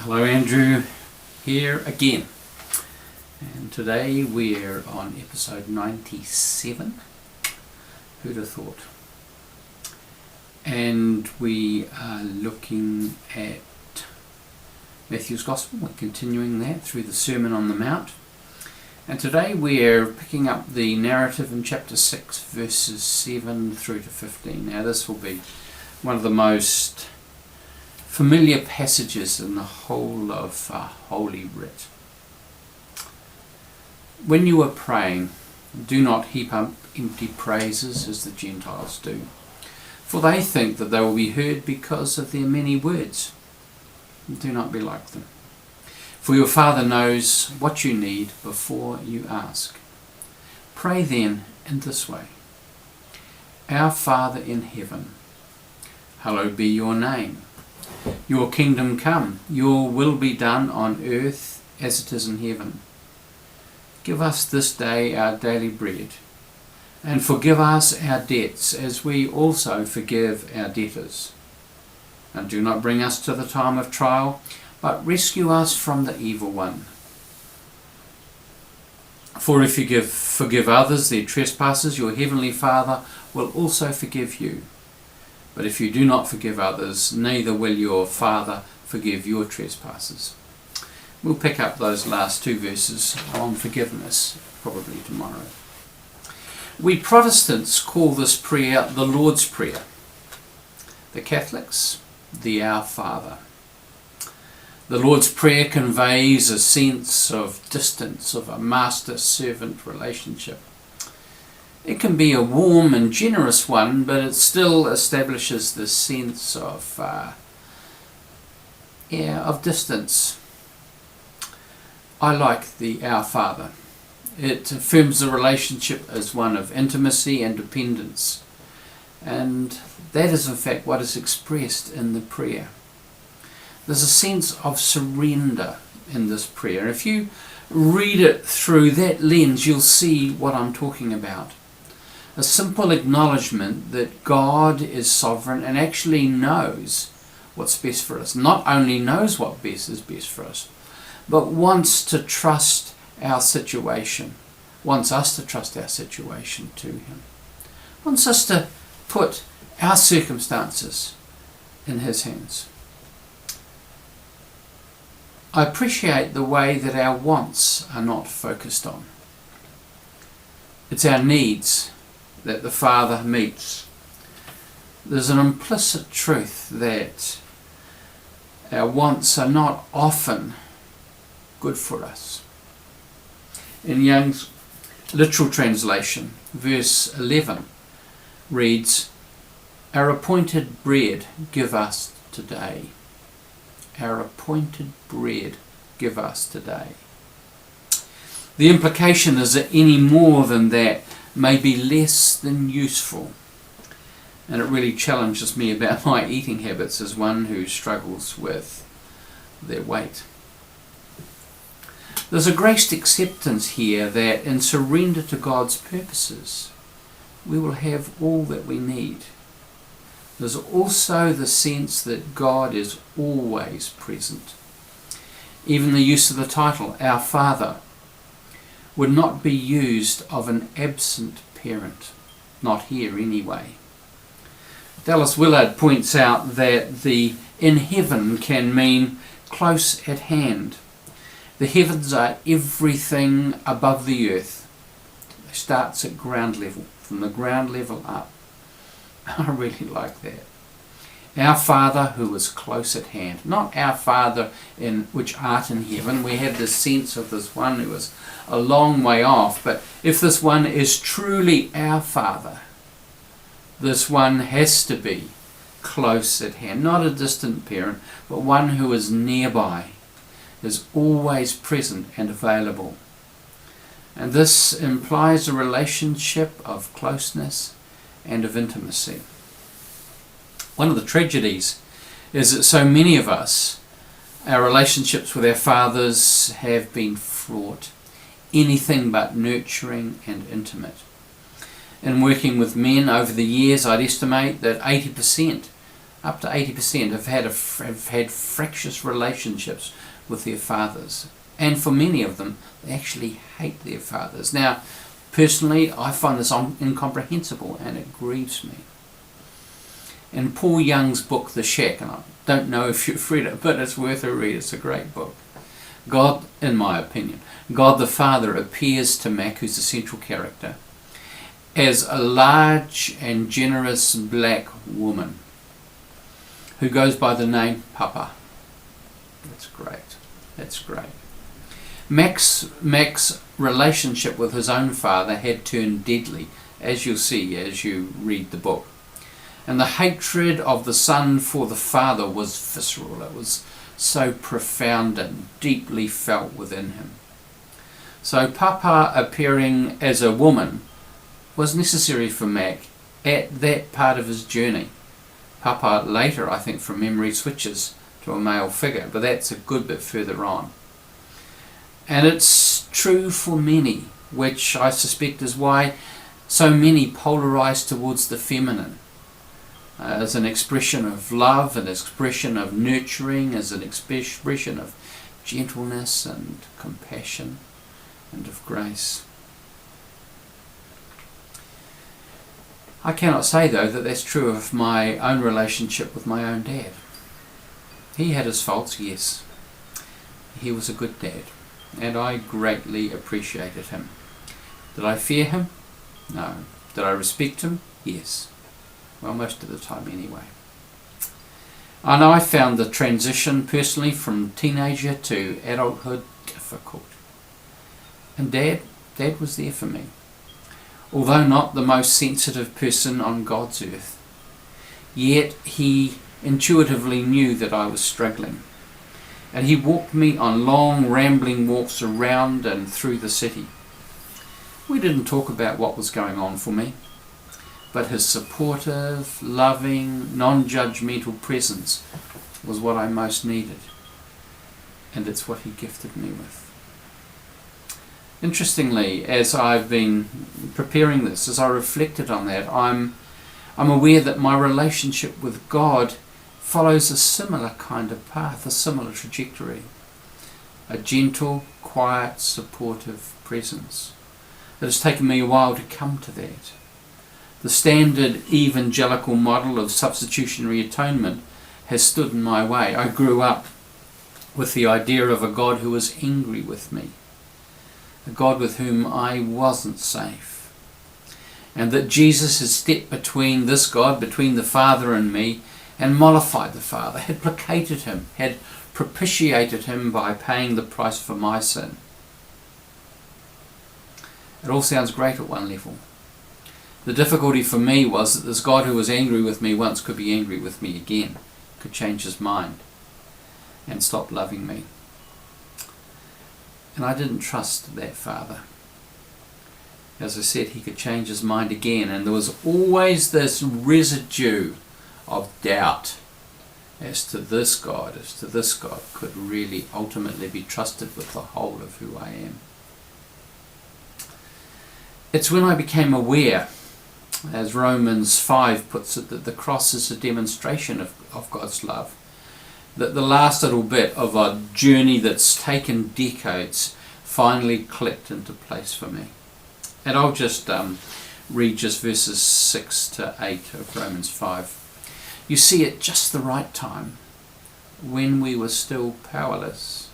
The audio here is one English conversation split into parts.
Hello, Andrew here again, and today we're on episode 97. Who'd have thought? And we are looking at Matthew's Gospel. We're continuing that through the Sermon on the Mount, and today we're picking up the narrative in chapter 6 verses 7 through to 15. Now this will be one of the most familiar passages in the whole of Holy Writ. When you are praying, do not heap up empty praises as the Gentiles do, for they think that they will be heard because of their many words. Do not be like them, for your Father knows what you need before you ask. Pray then in this way: Our Father in heaven, hallowed be your name. Your kingdom come, your will be done on earth as it is in heaven. Give us this day our daily bread, and forgive us our debts as we also forgive our debtors. And do not bring us to the time of trial, but rescue us from the evil one. For if you forgive others their trespasses, your heavenly Father will also forgive you. But if you do not forgive others, neither will your Father forgive your trespasses. We'll pick up those last two verses on forgiveness probably tomorrow. We Protestants call this prayer the Lord's Prayer. The Catholics, the Our Father. The Lord's Prayer conveys a sense of distance, of a master-servant relationship. It can be a warm and generous one, but it still establishes this sense of distance. I like the Our Father. It affirms the relationship as one of intimacy and dependence, and that is in fact what is expressed in the prayer. There's a sense of surrender in this prayer. If you read it through that lens, you'll see what I'm talking about. A simple acknowledgement that God is sovereign and actually knows what's best for us. Not only knows what is best for us, but wants to trust our situation. Wants us to trust our situation to Him. Wants us to put our circumstances in His hands. I appreciate the way that our wants are not focused on. It's our needs that the Father meets. There's an implicit truth that our wants are not often good for us. In Young's literal translation, verse 11 reads, Our appointed bread give us today. Our appointed bread give us today. The implication is that any more than that may be less than useful. And it really challenges me about my eating habits as one who struggles with their weight. There's a graced acceptance here that in surrender to God's purposes, we will have all that we need. There's also the sense that God is always present. Even the use of the title, Our Father, would not be used of an absent parent. Not here anyway. Dallas Willard points out that the in heaven can mean close at hand. The heavens are everything above the earth. It starts at ground level, from the ground level up. I really like that. Our Father who is close at hand. Not our Father which art in heaven. We have this sense of this one who is a long way off. But if this one is truly our Father, this one has to be close at hand. Not a distant parent, but one who is nearby, is always present and available. And this implies a relationship of closeness and of intimacy. One of the tragedies is that so many of us, our relationships with our fathers have been fraught, anything but nurturing and intimate. In working with men over the years, I'd estimate that 80% up to 80% have had fractious relationships with their fathers. And for many of them, they actually hate their fathers. Now, personally, I find this incomprehensible, and it grieves me. In Paul Young's book, The Shack, and I don't know if you've read it, but it's worth a read. It's a great book. God, in my opinion, God the Father appears to Mac, who's the central character, as a large and generous black woman who goes by the name Papa. That's great. That's great. Mac's relationship with his own father had turned deadly, as you'll see as you read the book. And the hatred of the son for the father was visceral. It was so profound and deeply felt within him. So Papa appearing as a woman was necessary for Mac at that part of his journey. Papa later, I think, from memory, switches to a male figure, but that's a good bit further on. And it's true for many, which I suspect is why so many polarize towards the feminine, as an expression of love, an expression of nurturing, as an expression of gentleness and compassion and of grace. I cannot say, though, that that's true of my own relationship with my own dad. He had his faults, yes. He was a good dad, and I greatly appreciated him. Did I fear him? No. Did I respect him? Yes. Well, most of the time anyway. I know I found the transition personally from teenager to adulthood difficult. And Dad was there for me. Although not the most sensitive person on God's earth, yet he intuitively knew that I was struggling. And he walked me on long, rambling walks around and through the city. We didn't talk about what was going on for me, but his supportive, loving, non-judgmental presence was what I most needed. And it's what he gifted me with. Interestingly, as I've been preparing this, as I reflected on that, I'm aware that my relationship with God follows a similar kind of path, a similar trajectory. A gentle, quiet, supportive presence. It has taken me a while to come to that. The standard evangelical model of substitutionary atonement has stood in my way. I grew up with the idea of a God who was angry with me, a God with whom I wasn't safe, and that Jesus had stepped between this God, between the Father and me, and mollified the Father, had placated him, had propitiated him by paying the price for my sin. It all sounds great at one level. The difficulty for me was that this God who was angry with me once could be angry with me again, could change his mind and stop loving me. And I didn't trust that Father. As I said, he could change his mind again, and there was always this residue of doubt as to this God could really ultimately be trusted with the whole of who I am. It's when I became aware, as Romans 5 puts it, that the cross is a demonstration of God's love. That the last little bit of a journey that's taken decades finally clicked into place for me. And I'll just read just verses 6 to 8 of Romans 5. You see, at just the right time, when we were still powerless,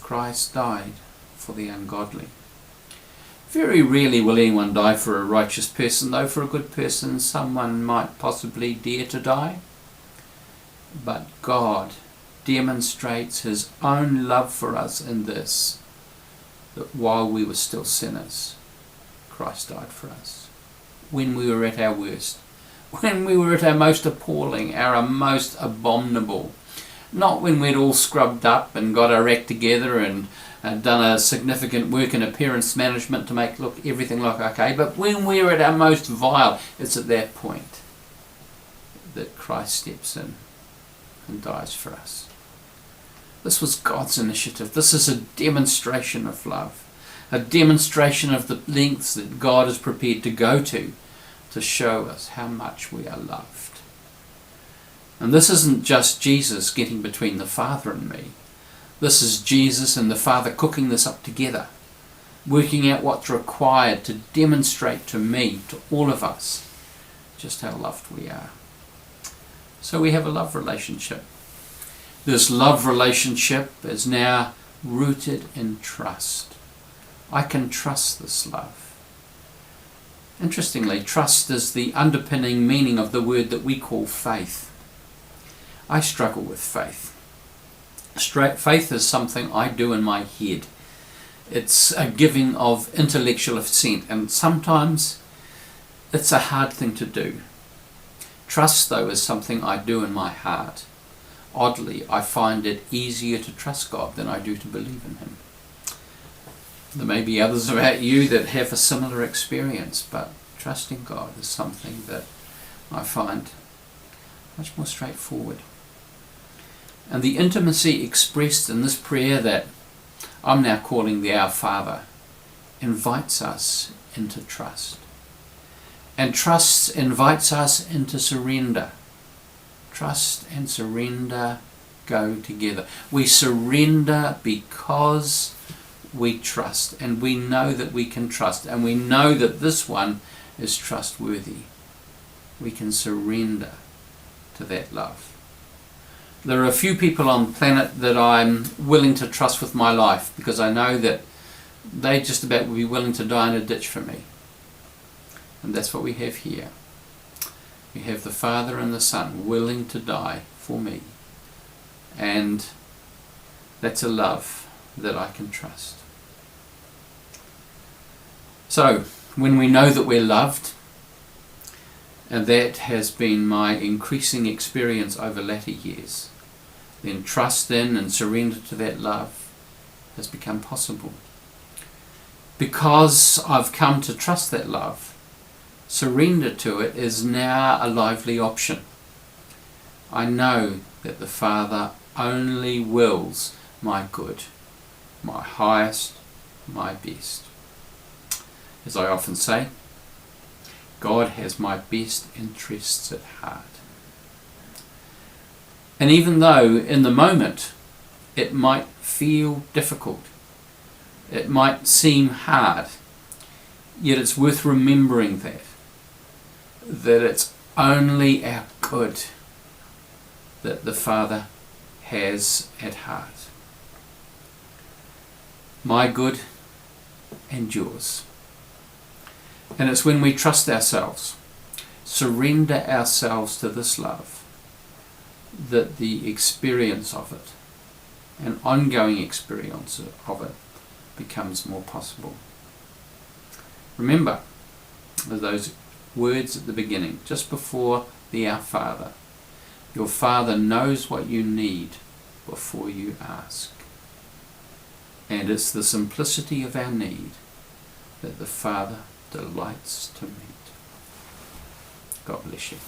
Christ died for the ungodly. Very rarely will anyone die for a righteous person, though for a good person someone might possibly dare to die. But God demonstrates his own love for us in this, that while we were still sinners, Christ died for us. When we were at our worst, when we were at our most appalling, our most abominable, not when we'd all scrubbed up and got our act together and done a significant work in appearance management to make everything look okay, but when we're at our most vile, it's at that point that Christ steps in and dies for us. This was God's initiative. This is a demonstration of love, a demonstration of the lengths that God is prepared to go to show us how much we are loved. And this isn't just Jesus getting between the Father and me. This is Jesus and the Father cooking this up together, working out what's required to demonstrate to me, to all of us, just how loved we are. So we have a love relationship. This love relationship is now rooted in trust. I can trust this love. Interestingly, trust is the underpinning meaning of the word that we call faith. I struggle with faith. Faith is something I do in my head. It's a giving of intellectual assent, and sometimes it's a hard thing to do. Trust, though, is something I do in my heart. Oddly, I find it easier to trust God than I do to believe in Him. There may be others about you that have a similar experience, but trusting God is something that I find much more straightforward. And the intimacy expressed in this prayer that I'm now calling the Our Father invites us into trust. And trust invites us into surrender. Trust and surrender go together. We surrender because we trust, and we know that we can trust, and we know that this one is trustworthy. We can surrender to that love. There are a few people on the planet that I'm willing to trust with my life, because I know that they just about would be willing to die in a ditch for me. And that's what we have here. We have the Father and the Son willing to die for me. And that's a love that I can trust. So, when we know that we're loved, and that has been my increasing experience over latter years, then trust in and surrender to that love has become possible. Because I've come to trust that love, surrender to it is now a lively option. I know that the Father only wills my good, my highest, my best. As I often say, God has my best interests at heart. And even though in the moment it might feel difficult, it might seem hard, yet it's worth remembering that it's only our good that the Father has at heart. My good and yours. And it's when we trust ourselves, surrender ourselves to this love, that the experience of it, an ongoing experience of it, becomes more possible. Remember those words at the beginning, just before the Our Father. Your Father knows what you need before you ask. And it's the simplicity of our need that the Father delights to meet. God bless you.